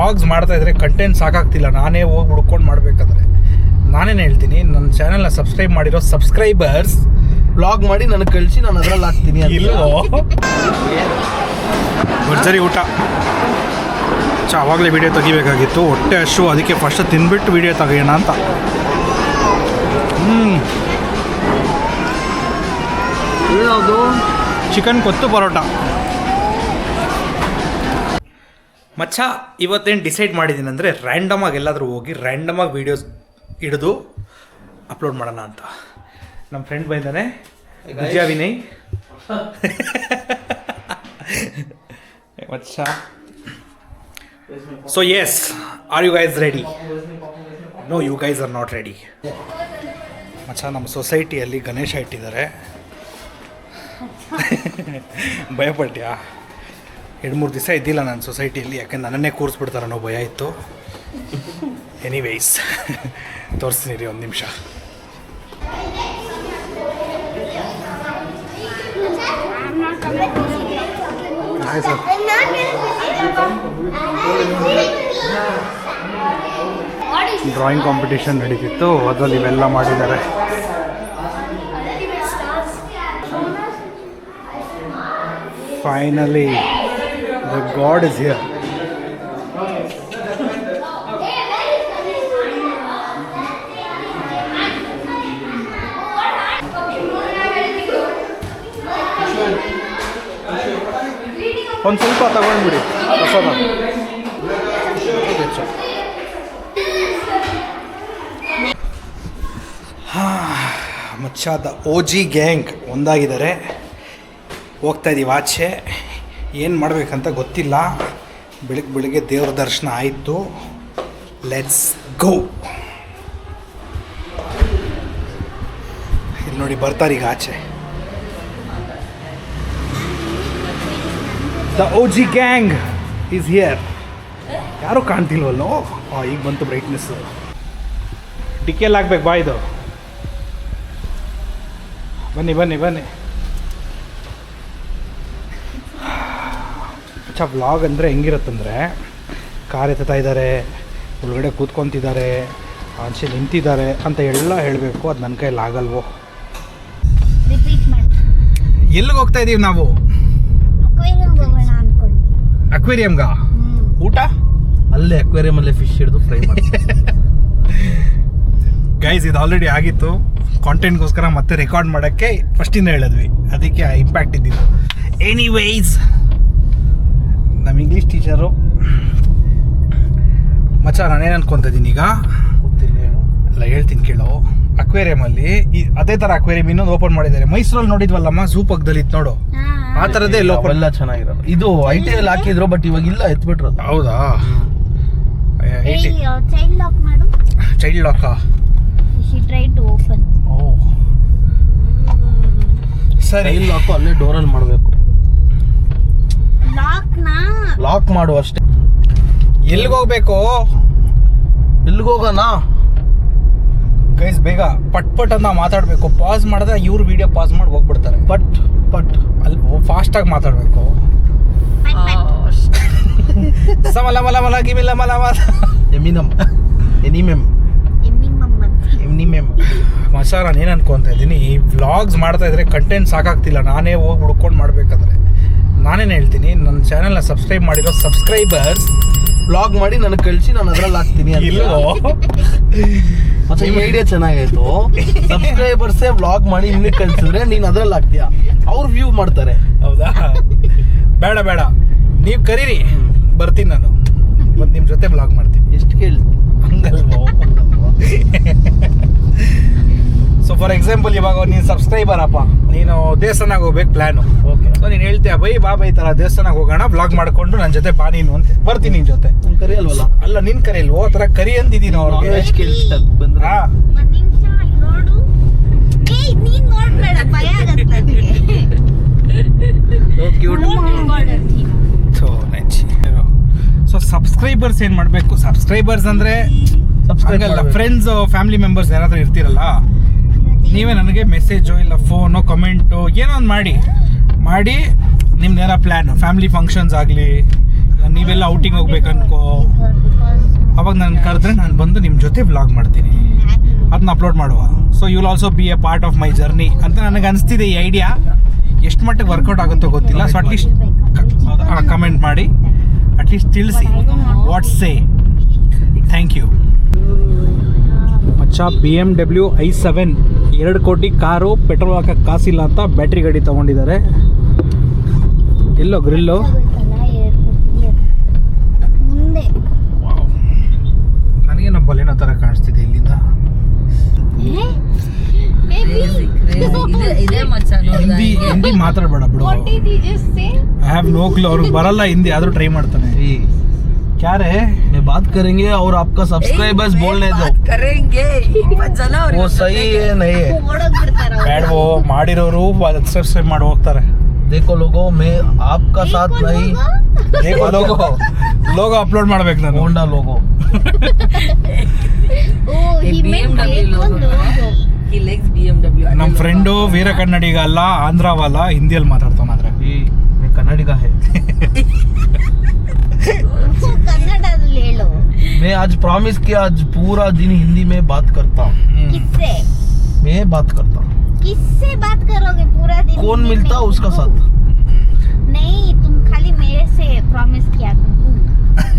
Vlogs ಮಾಡ್ತಾಯಿದ್ರೆ content ಸಾಕಾಗ್ತಿಲ್ಲ, ನಾನೇ ಹೋಗಿ ಹುಡ್ಕೊಂಡು ಮಾಡಬೇಕಾದ್ರೆ. ನಾನೇನು ಹೇಳ್ತೀನಿ, ನನ್ನ ಚಾನೆಲ್ನ ಸಬ್ಸ್ಕ್ರೈಬ್ ಮಾಡಿರೋ ಸಬ್ಸ್ಕ್ರೈಬರ್ಸ್ ವ್ಲಾಗ್ ಮಾಡಿ ನನಗೆ ಕಳಿಸಿ, ನಾನು ಅದರಲ್ಲಿ ಹಾಕ್ತೀನಿ. ಇಲ್ಲವೋ ಭರ್ಜರಿ ಊಟ. ಆವಾಗಲೇ ವೀಡಿಯೋ ತೆಗಿಬೇಕಾಗಿತ್ತು, ಹೊಟ್ಟೆ ಹಶು, ಅದಕ್ಕೆ ಫಸ್ಟ್ ತಿಂದ್ಬಿಟ್ಟು ವೀಡಿಯೋ ತೆಗಿಯೋಣ ಅಂತ. ಯಾವುದು? ಚಿಕನ್ ಕೊತ್ತು ಪರೋಟ. ಮಚ್ಚ ಇವತ್ತೇನು ಡಿಸೈಡ್ ಮಾಡಿದ್ದೀನಿ ಅಂದರೆ, ರ್ಯಾಂಡಮಾಗಿ ಎಲ್ಲಾದರೂ ಹೋಗಿ ರ್ಯಾಂಡಮಾಗಿ ವೀಡಿಯೋಸ್ ಹಿಡಿದು ಅಪ್ಲೋಡ್ ಮಾಡೋಣ ಅಂತ. ನಮ್ಮ ಫ್ರೆಂಡ್ ಬಂದಾನೆ, ವಿಜಯ ವಿನಯ್. ಮಚ್ಚ, so yes, are you guys ready? No, you guys are not ready. ಮಚ್ಚ, ನಮ್ಮ ಸೊಸೈಟಿಯಲ್ಲಿ ಗಣೇಶ ಇಟ್ಟಿದ್ದಾರೆ. ಭಯಪಟ್ಯಾ? 2-3 ದಿವಸ ಇದ್ದಿಲ್ಲ ನಾನು ಸೊಸೈಟಿಯಲ್ಲಿ, ಯಾಕೆ ನನ್ನನ್ನೇ ಕೂರಿಸ್ಬಿಡ್ತಾರೆ ಅನ್ನೋ ಭಯ ಇತ್ತು. ಎನಿವೇಯ್ಸ್, ತೋರಿಸ್ತೀನಿ ರೀ ಒಂದು ನಿಮಿಷ. Hi sir. ಡ್ರಾಯಿಂಗ್ ಕಾಂಪಿಟೇಷನ್ ನಡೀತಿತ್ತು, ಅದರಲ್ಲಿ ಇವೆಲ್ಲ ಮಾಡಿದ್ದಾರೆ. Finally, the God is here. ಒಂದು ಸ್ವಲ್ಪ ತಗೊಂಡ್ಬಿಡಿ ಪ್ರಸಾದ. ಮಚ್ಚ, ದ OG ಗ್ಯಾಂಗ್ ಒಂದಾಗಿದ್ದಾರೆ. ಹೋಗ್ತಾ ಇದ್ದೀವಿ ಆಚೆ. ಏನು ಮಾಡಬೇಕಂತ ಗೊತ್ತಿಲ್ಲ. ಬೆಳಗ್ಗೆ ದೇವ್ರ ದರ್ಶನ ಆಯಿತು. Let's go. ಇಲ್ಲಿ ನೋಡಿ, ಬರ್ತಾರೀಗ ಆಚೆ. The OG gang is here. ಯಾರೂ ಕಾಣ್ತಿಲ್ವಲ್ಲೋ? ಈಗ ಬಂತು ಬ್ರೈಟ್ನೆಸ್ಸು. ಡಿಕೆಲ್ ಆಗ್ಬೇಕು ಬಾ. ಇದು ಬನ್ನಿ ಬನ್ನಿ ಬನ್ನಿ. ವ್ಲಾಗ್ ಅಂದರೆ ಹೆಂಗಿರುತ್ತಂದರೆ, ಕಾರ್ ಎತ್ತಾ ಇದ್ದಾರೆ, ಒಳಗಡೆ ಕೂತ್ಕೊತಿದ್ದಾರೆ, ಆಚೆ ನಿಂತಿದ್ದಾರೆ ಅಂತ ಎಲ್ಲ ಹೇಳಬೇಕು. ಅದು ನನ್ನ ಕೈಯಲ್ಲಿ ಆಗಲ್ವೋ. ಎಲ್ಲಿಗೆ ಹೋಗ್ತಾ ಇದ್ದೀವಿ ನಾವು? ಅಕ್ವೇರಿಯಂಗ. ಊಟ ಅಲ್ಲೇ ಅಕ್ವೇರಿಯಮಲ್ಲೇ ಫಿಶ್ ಹಿಡಿದು ಫ್ರೈ ಮಾಡಿ. ಗೈಸ್, ಇದು ಆಲ್ರೆಡಿ ಆಗಿತ್ತು. ಕಾಂಟೆಂಟ್ಗೋಸ್ಕರ ಮತ್ತೆ ರೆಕಾರ್ಡ್ ಮಾಡೋಕ್ಕೆ ಫಸ್ಟಿಂದ ಹೇಳಿದ್ವಿ, ಅದಕ್ಕೆ ಇಂಪ್ಯಾಕ್ಟ್ ಇದ್ದಿದ್ದು. ಎನಿವೇಯ್ಸ್, ನಮ್ಮ ಇಂಗ್ಲೀಷ್ ಟೀಚರು ಮಚ್ಚ, ನಾನೇನು ಅನ್ಕೊತಿದ್ದೀನಿ ಈಗ ಗೊತ್ತಿಲ್ಲ. ಅಲ್ಲ, ಹೇಳ್ತೀನಿ ಕೇಳೋ. ಅಕ್ವೇರಿಯಮಲ್ಲಿ ಅದೇ ಥರ ಅಕ್ವೇರಿಯಂ ಇನ್ನೊಂದು ಓಪನ್ ಮಾಡಿದ್ದಾರೆ. ಮೈಸೂರಲ್ಲಿ ನೋಡಿದ್ವಲ್ಲಮ್ಮ, ಝೂ ಪಕ್ಕದಲ್ಲಿ ಇತ್ತು ನೋಡು, ಆ ಥರದ್ದೇ ಎಲ್ಲ ಎಲ್ಲ ಚೆನ್ನಾಗಿರೋದು. ಇದು ITL ಹಾಕಿದ್ರು, ಬಟ್ ಇವಾಗ ಇಲ್ಲ, ಎತ್ಬಿಟ್ರು. ಹೌದಾ? ಚೈಲ್ಡ್ ಲಾಕ್ ಮಾಡು. ಚೈಲ್ಡ್ ಲಾಕಾ? She tried to open. ಓ ಸರಿ. ಚೈಲ್ಡ್ ಲಾಕು ಅಲ್ಲೇ ಡೋರಲ್ಲಿ ಮಾಡಬೇಕು. ಲಾಕ್ ಮಾಡು ಅಷ್ಟೇ. ಎಲ್ಲಿಗೆ ಹೋಗ್ಬೇಕು? ಎಲ್ಲಿಗೆ ಹೋಗೋಣ ಗೈಸ್? ಬೇಗ ಪಟ್ ಪಟ್ ಅಂತ ಮಾತಾಡಬೇಕು. ಪಾಸ್ ಮಾಡಿದ್ರೆ ಇವ್ರು ವಿಡಿಯೋ ಪಾಸ್ ಮಾಡಿ ಹೋಗ್ಬಿಡ್ತಾರೆ. ಪಟ್ ಪಟ್ ಅಲ್ವೋ? ಫಾಸ್ಟಾಗಿ ಮಾತಾಡಬೇಕು. ಸಮಲ ಮಲ ಮಲ ಗಿಮಿಲ್ಲ ಮಲ ಮಲ ಎಮಿನಮ್ ಎನಿಮೆಮ್ ಎನಿಮೆಮ್. ಮಚ್ಚ, ನಾನು ಏನು ಅನ್ಕೊತಾ ಇದ್ದೀನಿ, ಈ ವ್ಲಾಗ್ಸ್ ಮಾಡ್ತಾಯಿದ್ರೆ ಕಂಟೆಂಟ್ ಸಾಕಾಗ್ತಿಲ್ಲ, ನಾನೇ ಹೋಗಿ ಹುಡ್ಕೊಂಡು ಮಾಡಬೇಕಾದ್ರೆ. ನಾನೇನು ಹೇಳ್ತೀನಿ, ನನ್ನ ಚಾನೆಲ್ನ ಸಬ್ಸ್ಕ್ರೈಬ್ ಮಾಡಿರೋ ಸಬ್ಸ್ಕ್ರೈಬರ್ಸ್ ವ್ಲಾಗ್ ಮಾಡಿ ನನಗೆ ಕಳಿಸಿ, ನಾನು ಅದರಲ್ಲಿ ಹಾಕ್ತೀನಿ. ಇಲ್ಲವೋ? ಮತ್ತೆ ಈ ಐಡಿಯಾ ಚೆನ್ನಾಗಾಯ್ತು. ಸಬ್ಸ್ಕ್ರೈಬರ್ಸೇ ವ್ಲಾಗ್ ಮಾಡಿ ನಿನಗೆ ಕಳಿಸಿದ್ರೆ ನೀನು ಅದರಲ್ಲಿ ಹಾಕ್ತೀಯಾ, ಅವ್ರು ವ್ಯೂ ಮಾಡ್ತಾರೆ. ಹೌದಾ? ಬೇಡ ಬೇಡ, ನೀವು ಕರೀರಿ, ಬರ್ತೀನಿ ನಾನು. ಬಂದು ನಿಮ್ಮ ಜೊತೆ ವ್ಲಾಗ್ ಮಾಡ್ತೀನಿ. ಎಷ್ಟು ಕೇಳ್ತೀನಿ? ಹಂಗಲ್ವೋ? ಸೊ ಫಾರ್ ಎಕ್ಸಾಂಪಲ್, ಇವಾಗ ನೀನು ಸಬ್ಸ್ಕ್ರೈಬರ್ ಅಪ್ಪ, ನೀನು ದೇವಸ್ಥಾನಕ್ಕೆ ಹೋಗ್ಬೇಕು ಪ್ಲ್ಯಾನು. ಓಕೆ, ಸೊ ನೀನು ಹೇಳ್ತೀಯ, ಬೈ ಈ ಥರ ದೇವಸ್ಥಾನಕ್ಕೆ ಹೋಗೋಣ, ವ್ಲಾಗ್ ಮಾಡ್ಕೊಂಡು ನನ್ನ ಜೊತೆ ಬಾ ನೀನು ಅಂತ. ಬರ್ತೀನಿ ನಿನ್ನ ಜೊತೆ. ನಾನು ಕರಿಯಲ್ವಲ್ಲ? ಅಲ್ಲ, ನಿನ್ನ ಕರೆಯಲ್ವೋ? ಆ ಥರ ಕರಿ ಅಂತಿದ್ದೀನಿ ಅವ್ರಿಗೆ. ಎಷ್ಟು ಕೇಳ್ತಾರೆ ಬಂದ್ರೆ? ನೀನ್ ನೋಡ್ಬೇಡ, ಭಯ ಆಗತ್ತೆ. ಸೊ ಸಬ್ಸ್ಕ್ರೈಬರ್ಸ್ ಏನು ಮಾಡಬೇಕು? ಸಬ್ಸ್ಕ್ರೈಬರ್ಸ್ ಅಂದರೆ ಹಂಗಲ್ಲ, ಫ್ರೆಂಡ್ಸ್, ಫ್ಯಾಮಿಲಿ ಮೆಂಬರ್ಸ್ ಯಾರಾದರೂ ಇರ್ತೀರಲ್ಲ, ನೀವೇ ನನಗೆ ಮೆಸೇಜು ಇಲ್ಲ ಫೋನು ಕಮೆಂಟು ಏನೋ ಒಂದು ಮಾಡಿ ನಿಮ್ದೇನೋ ಪ್ಲ್ಯಾನ್, ಫ್ಯಾಮಿಲಿ ಫಂಕ್ಷನ್ಸ್ ಆಗಲಿ, ನೀವೆಲ್ಲ ಔಟಿಂಗ್ ಹೋಗ್ಬೇಕು ಅನ್ಕೋ, ಆವಾಗ ನಾನು ಕರೆದ್ರೆ ನಾನು ಬಂದು ನಿಮ್ಮ ಜೊತೆ ವ್ಲಾಗ್ ಮಾಡ್ತೀನಿ, ಅದನ್ನ ಅಪ್ಲೋಡ್ ಮಾಡುವ. So you will also be a part of my journey ಅಂತ ನನಗೆ ಅನಿಸ್ತಿದೆ. ಈ ಐಡಿಯಾ ಎಷ್ಟು ಮಟ್ಟಿಗೆ ವರ್ಕೌಟ್ ಆಗುತ್ತೋ ಗೊತ್ತಿಲ್ಲ. ಸೊ ಅಟ್ಲೀಸ್ಟ್ ಕಮೆಂಟ್ ಮಾಡಿ, ಅಟ್ಲೀಸ್ಟ್ ತಿಳಿಸಿ ವಾಟ್ಸ್ ಸೇ. Thank you. ಮಚ್ಚ BMW i7 2 ಕೋಟಿ ಕಾರು, ಪೆಟ್ರೋಲ್ ಹಾಕಕ್ಕೆ ಕಾಸಿಲ್ಲ ಅಂತ ಬ್ಯಾಟ್ರಿ ಗಾಡಿ ತೊಗೊಂಡಿದ್ದಾರೆ. ಎಲ್ಲೋ ಗ್ರಿಲ್ಲು ಮುಂದೆ ನನಗೆ ನಮ್ಮ ಬಲೇನೋ ಥರ ಕಾಣಿಸ್ತಿದೆ ಇಲ್ಲಿಂದ. ಇದೇ ಮಚ್ಚ ಹಿಂದಿ ಮಾತಾಡಬೇಡ ಬಿಡು. I have no clue. ಅವ್ರಿಗೆ ಬರಲ್ಲ ಹಿಂದಿ, ಆದರೂ ಟ್ರೈ ಮಾಡ್ತಾನೆ. क्या रे मैं बात करेंगे और आपका सब्सक्राइबर्स बोलने दो, ಕರೆಂಗೆ ಜನ वो सही है नहीं है? ಓಡೋಗ್ಬಿಡ್ತಾರ ಬ್ಯಾಡ್ವೋ, ಮಾಡಿರೋರು ಸಬ್ಸ್ಕ್ರೈಬ್ ಮಾಡಿ ಹೋಗ್ತಾರೆ. देखो लोगो, मैं आपका साथ नहीं, देखो ಲೋಗೋ ಅಪ್ಲೋಡ್ ಮಾಡ್ಬೇಕು ನಾನು. Honda logo. Oh he made ಒಂದು he likes BMW. ನಮ್ಮ ಫ್ರೆಂಡು ವೀರ ಕನ್ನಡಿಗ ಅಲ್ಲ, ಆಂಧ್ರವಲ್ಲ, ಹಿಂದಿಯಲ್ಲಿ ಮಾತಾಡ್ತಾನಾದ್ರೆ. मैं कन्नड़ का है. ಕನ್ನಡದಲ್ಲಿ ಹೇಳು. मैं आज प्रॉमिस किया, आज पूरा दिन हिंदी में बात करता हूँ. किससे मैं बात करता हूँ. किससे बात करोगे पूरा दिन? कौन हिंदी मिलता में? उसका साथ. नहीं, तुम खाली मेरे से प्रॉमिस किया तुमको,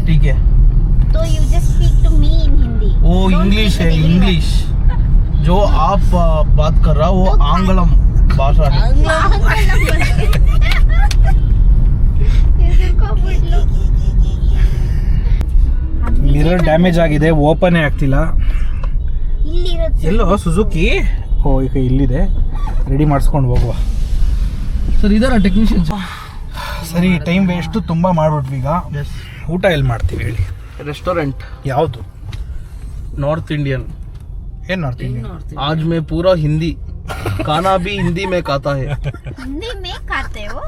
ठीक है. तो you just speak to me in Hindi. वो इंग्लिश है, इंग्लिश. जो आप बात कर रहा हो वो आंग्लम भाषा है. ಮಿರರ್ ಡ್ಯಾಮೇಜ್ ಆಗಿದೆ, ಓಪನೇ ಆಗ್ತಿಲ್ಲ. ಇಲ್ಲಿರುತ್ತೆ ಎಲ್ಲೋ ಸುಜುಕಿ. ಓ ಈಗ ಇಲ್ಲಿದೆ, ರೆಡಿ ಮಾಡಿಸ್ಕೊಂಡು ಹೋಗುವ. सर इधर टेक्नीशियन. ಸರಿ, ಟೈಮ್ ವೇಸ್ಟು ತುಂಬ ಮಾಡ್ಬಿಟ್ವಿ. ಈಗ ಊಟ ಎಲ್ಲಿ ಮಾಡ್ತೀವಿ ಹೇಳಿ? रेस्टोरेंट ಯಾವುದು? North Indian. ಏನು ಮಾಡ್ತೀವಿ? आज मैं पूरा हिंदी, खाना भी हिंदी में खाता है. हिंदी में खाते हो?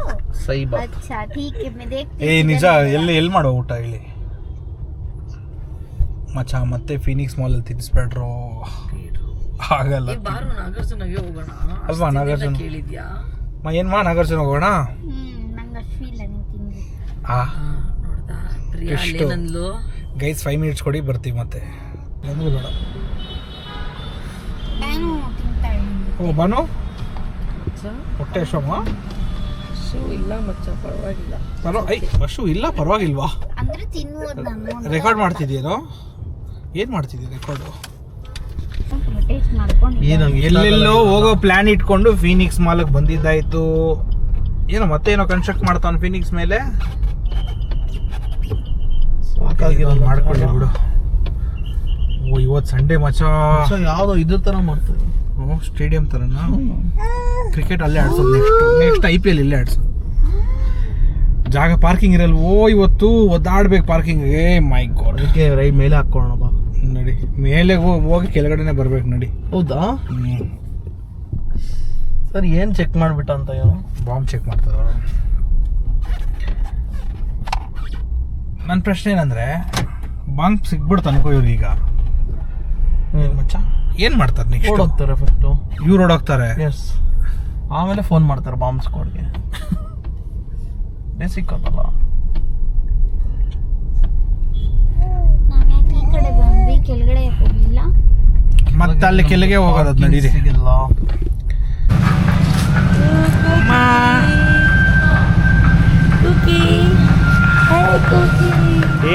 सही बात. अच्छा ठीक है, मैं देखती ಏ हूँ ನಿಜ, किधर है। ಎಲ್ಲಿ ಮಾಡೋ ಊಟ ಹೇಳಿ ಮಚ್ಚ. ಮತ್ತೆ ಫೀನಿಕ್ಸ್ ಮಾಲಲ್ಲಿ ತಿನ್ನಿಸ್ಬೇಡ್ರು, ಆಗಲ್ಲ. ಬಾರು ನಾಗಾರ್ಜುನಗೆ ಹೋಗೋಣ ಅಲ್ವಾ? ನಾಗಾರ್ಜುನ ಕೇಳಿದ್ಯಾ? ಏನು ಮಾ ನಾಗಾರ್ಜುನ ಹೋಗೋಣ. ನಂಗೆ ಅಷ್ಟು ಇಲ್ಲ, ನೀವು ತಿನ್ನಿ. ನೋಡ್ದಾ ಪ್ರಿಯಾ ಎಷ್ಟು? ನಂದ್ಲು ಗೈಸ್ 5 ಮಿನಿಟ್ಸ್ ಕೊಡಿ, ಬರ್ತೀವಿ ಮತ್ತೆ. ಅಂದ್ರೆ ಬೇಡ. ನಾನು ತಿಂತಾ ಇದ್ದೀನಿ. ಓ ಬಾನು, ಹೊಟ್ಟೆ ಶೋಮ ಇಲ್ಲ ಮಚ್ಚ ಪರವಾಗಿಲ್ಲ. ಅಷ್ಟು ಇಲ್ಲ, ಪರವಾಗಿಲ್ವಾ? ಅಂದ್ರೆ ತಿನ್ನುವುದು ನಾನು ರೆಕಾರ್ಡ್ ಮಾಡ್ತಿದ್ದೀನೋ? ಏನು ಮಾಡ್ತಿದ್ದೀಯ ರೆಕಾರ್ಡು? ಟೇಸ್ಟ್ ಮಾಡ್ಕೊಂಡು ಎಲ್ಲೆಲ್ಲೋ ಹೋಗೋ ಪ್ಲಾನ್ ಇಟ್ಕೊಂಡು ಫೀನಿಕ್ಸ್ ಮಾಲ್ಗೆ ಬಂದಿದ್ದಾಯ್ತು. ಏನೋ ಮತ್ತೆ ಏನೋ ಕನ್ಸ್ಟ್ರಕ್ಟ್ ಮಾಡ್ತಾನೆ ಫೀನಿಕ್ಸ್ ಮೇಲೆ. ಸಾಕಾಗಿರೋದು ಮಾಡ್ಕೊಳ್ಳಿ ಬಿಡು. ಓ ಇವತ್ತು ಸಂಡೇ ಮಚ್ಚ. ಯಾವ್ದೋ ಇದ್ರ ತರ ಮಾಡ್ತಾರೆ. ಸ್ಟೇಡಿಯಂ ಥರನಾ? ಕ್ರಿಕೆಟ್ ಅಲ್ಲೇ ಆಡ್ಸೋದು. ನೆಕ್ಸ್ಟ್ IPL ಇಲ್ಲೇ ಆಡ್ಸೋದು. ಜಾಗ ಪಾರ್ಕಿಂಗ್ ಇರಲ್ಲ. ಓ ಇವತ್ತು ಒದ್ದಾಡ್ಬೇಕು ಪಾರ್ಕಿಂಗ್ಗೆ. ಮೈ ಗಾಡ್. ಅದಕ್ಕೆ ರೈ ಮೇಲೆ ಹಾಕೋಣ ಬಾ. ನಡಿ, ಮೇಲೆ ಹೋಗಿ ಕೆಳಗಡೆನೆ ಬರ್ಬೇಕು ನಡಿ. ಹೌದಾ ಸರ್? ಏನ್ ಚೆಕ್ ಮಾಡ್ಬಿಟ್ಟ ಅಂತ ಏನೋ ಬಾಂಬ್ ಚೆಕ್ ಮಾಡ್ತಾರ. ನನ್ನ ಪ್ರಶ್ನೆ ಏನಂದ್ರೆ, ಬಾಂಬ್ ಸಿಗ್ಬಿಡ್ತು ಅನ್ಕೋ ಇವ್ರಿಗೆ. ಈಗ ಮಚ್ಚ ಏನ್ ಮಾಡ್ತಾರೆ ನೆಕ್ಸ್ಟ್? ಓಡೋಗ್ತಾರೆ ಫಸ್ಟ್. ಇವ್ರು ಓಡೋಗ್ತಾರೆ. ಎಸ್, ಆಮೇಲೆ ಫೋನ್ ಮಾಡ್ತಾರೆ ಬಾಂಬ್ ಸ್ಕ್ವಾಡ್ಗೆ. ಬೇಸಿಕ್ ಅದಲ್ಲ. ನಾವ್ ಯಾಕೆ ಈ ಕಡೆ ಬಂದ್ವಿ, ಕೆಳಗಡೆ ಯಾಕೆ ಹೋಗ್ಲಿಲ್ಲ? ಮತ್ತೆ ಅಲ್ಲಿ ಕೆಳಗೆ ಹೋಗೋದು ನಡೀರಿ. ಸಿಗಿಲ್ಲ.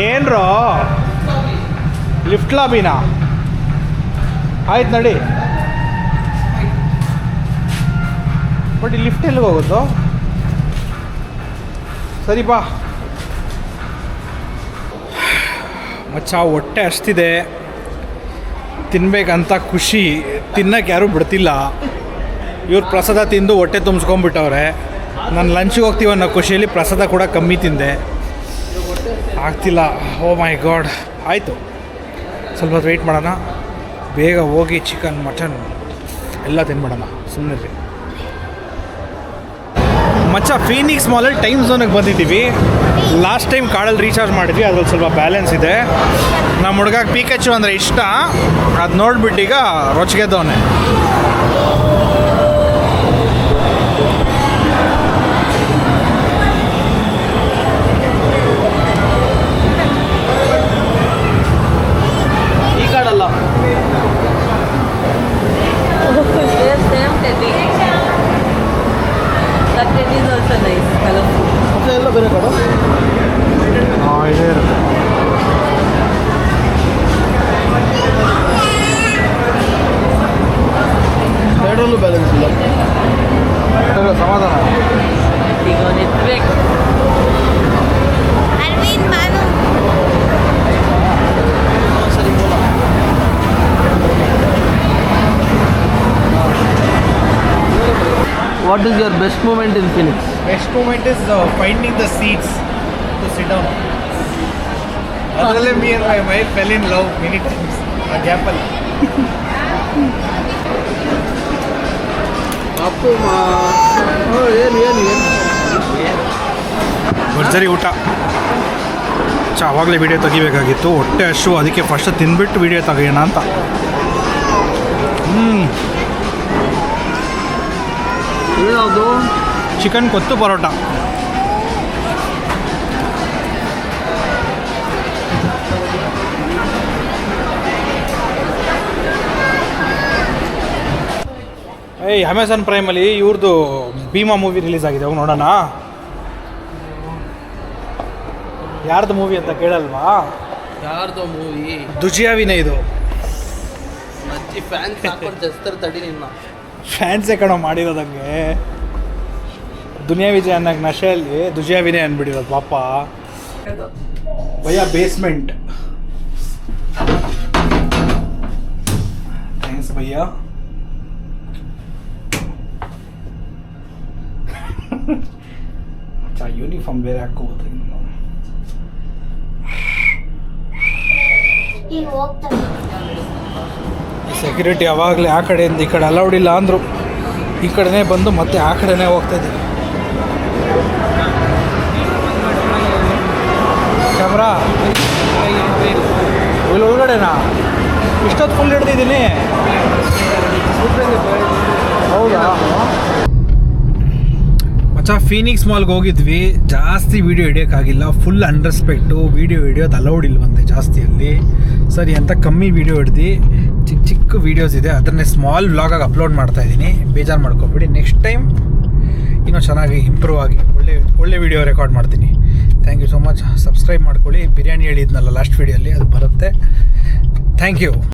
ಏನ್ರೋ ಲಿಫ್ಟ್ ಲಾಬಿನಾ? ಆಯ್ತು ನಡಿ. ಬಟ್ ಈ ಲಿಫ್ಟ್ ಎಲ್ಲಿಗೆ ಹೋಗೋದು? ಸರಿ ಬಾ ಮಚ್ಚ. ಹೊಟ್ಟೆ ಅಷ್ಟಿದೆ, ತಿನ್ಬೇಕಂತ ಖುಷಿ, ತಿನ್ನಕ್ಕೆ ಯಾರೂ ಬಿಡ್ತಿಲ್ಲ. ಇವ್ರು ಪ್ರಸಾದ ತಿಂದು ಹೊಟ್ಟೆ ತುಂಬಿಸ್ಕೊಂಡ್ಬಿಟ್ಟವ್ರೆ. ನಾನು ಲಂಚಿಗೆ ಹೋಗ್ತೀವಿ ಅನ್ನೋ ಖುಷಿಯಲ್ಲಿ ಪ್ರಸಾದ ಕೂಡ ಕಮ್ಮಿ ತಿಂದೆ, ಆಗ್ತಿಲ್ಲ. ಓ ಮೈ ಗಾಡ್. ಆಯಿತು, ಸ್ವಲ್ಪ ಹೊತ್ತು ವೆಯ್ಟ್ ಮಾಡೋಣ. ಬೇಗ ಹೋಗಿ ಚಿಕನ್ ಮಟನ್ ಎಲ್ಲ ತಿನ್ಬಿಡೋಣ, ಸುಮ್ಮನೆ ರೀ ಮಚ್ಚ. ಫೀನಿಕ್ಸ್ ಮಾಲಲ್ಲಿ ಟೈಮ್ ಝೋನಿಗೆ ಬಂದಿದ್ದೀವಿ. ಲಾಸ್ಟ್ ಟೈಮ್ ಕಾಡಲ್ಲಿ ರೀಚಾರ್ಜ್ ಮಾಡಿದ್ವಿ, ಅದ್ರಲ್ಲಿ ಸ್ವಲ್ಪ ಬ್ಯಾಲೆನ್ಸ್ ಇದೆ. ನಮ್ಮ ಹುಡುಗಕ್ಕೆ ಪಿಕಾಚು ಅಂದರೆ ಇಷ್ಟ, ಅದು ನೋಡ್ಬಿಟ್ಟು ಈಗ ರೊಚ್ಗೆದ್ದವನೆ. What is your best moment in Phoenix? Best moment is finding the seats to sit down. ಅದರಲ್ಲೇ me and my wife fell in love many times ಆ ಗ್ಯಾಪಲ್ಲಿ. ಅಪ್ಪು ಏನು ಭರ್ಜರಿ ಊಟ. ಆವಾಗಲೇ ವಿಡಿಯೋ ತೆಗಿಬೇಕಾಗಿತ್ತು, ಹೊಟ್ಟೆ ಹಶು, ಅದಕ್ಕೆ ಫಸ್ಟ್ ತಿಂದ್ಬಿಟ್ಟು ವಿಡಿಯೋ ತೆಗಿಯೋಣ ಅಂತ. ಏನದು? ಚಿಕನ್ ಕೊತ್ತು ಪರೋಟ. ಅಮೆಝಾನ್ ಪ್ರೈಮಲ್ಲಿ ಇವ್ರದ್ದು ಭೀಮಾ ಮೂವಿ ರಿಲೀಸ್ ಆಗಿದೆ, ಹೋಗಿ ನೋಡೋಣ. ಯಾರ್ದು ಮೂವಿ ಅಂತ ಕೇಳಲ್ವಾ? ಯಾರ್ದು ಮೂವಿ? ದುಜಿಯಾ ವಿನಯ್ದು. ಅಜ್ಜಿ ಫ್ಯಾನ್ಸ್ ಹಾಕೊಂಡು ಜಸ್ತರ ತಡಿ ನಿನ್ನ. ಫ್ಯಾನ್ಸೇ ಕಣೋ ಮಾಡಿರೋದಂಗೆ. ದುನಿಯಾ ವಿಜಯ್ ಅನ್ನೋಕ್ಕೆ ನಶೆಯಲ್ಲಿ ದುಜಿಯಾ ವಿನಯ್ ಅಂದ್ಬಿಟ್ಟಿರೋದು ಪಾಪ. Bhaiya basement. Thanks bhaiya. Uniform ಬೇರೆ ಹಾಕೋಬೋದು. ಈಗ ಹೋಗ್ತಾರೆ. ಸೆಕ್ಯೂರಿಟಿ ಯಾವಾಗಲೇ ಆ ಕಡೆಯಿಂದ ಈ ಕಡೆ ಅಲೌಡ್ ಇಲ್ಲ ಅಂದರು, ಈ ಕಡೆನೇ ಬಂದು ಮತ್ತೆ ಆ ಕಡೆನೇ ಹೋಗ್ತಾ ಇದ್ದೀವಿ. ಕ್ಯಾಮ್ರಾ ಇಲ್ಲಿ ಒಳಗಡೆನಾ? ಇಷ್ಟೊತ್ತು ಫುಲ್ ಹಿಡ್ದಿದ್ದೀನಿ. ಹೌದಾ ಮಚ್ಚ, ಫೀನಿಕ್ಸ್ ಮಾಲ್ಗೆ ಹೋಗಿದ್ವಿ. ಜಾಸ್ತಿ ವೀಡಿಯೋ ಹಿಡಿಯೋಕ್ಕಾಗಿಲ್ಲ, ಫುಲ್ ಅನ್ರೆಸ್ಪೆಕ್ಟು. ವೀಡಿಯೋ ಹಿಡಿಯೋದು ಅಲೌಡ್ ಇಲ್ವಂತೆ ಜಾಸ್ತಿ ಅಲ್ಲಿ. ಸರಿ ಅಂತ ಕಮ್ಮಿ ವೀಡಿಯೋ ಹಿಡ್ದು ಚಿಕ್ಕ ಚಿಕ್ಕ ವೀಡಿಯೋಸ್ ಇದೆ, ಅದನ್ನೇ ಸ್ಮಾಲ್ ವ್ಲಾಗಾಗಿ ಅಪ್ಲೋಡ್ ಮಾಡ್ತಾಯಿದ್ದೀನಿ. ಬೇಜಾರು ಮಾಡ್ಕೊಬೇಡಿ, ನೆಕ್ಸ್ಟ್ ಟೈಮ್ ಇನ್ನೂ ಚೆನ್ನಾಗಿ ಇಂಪ್ರೂವ್ ಆಗಿ ಒಳ್ಳೆ ವೀಡಿಯೋ ರೆಕಾರ್ಡ್ ಮಾಡ್ತೀನಿ. Thank you so much. Subscribe ಮಾಡ್ಕೊಳ್ಳಿ. ಬಿರಿಯಾನಿ ಹೇಳಿದ್ನಲ್ಲ ಲಾಸ್ಟ್ ವೀಡಿಯೋಲ್ಲಿ, ಅದು ಬರುತ್ತೆ. Thank you.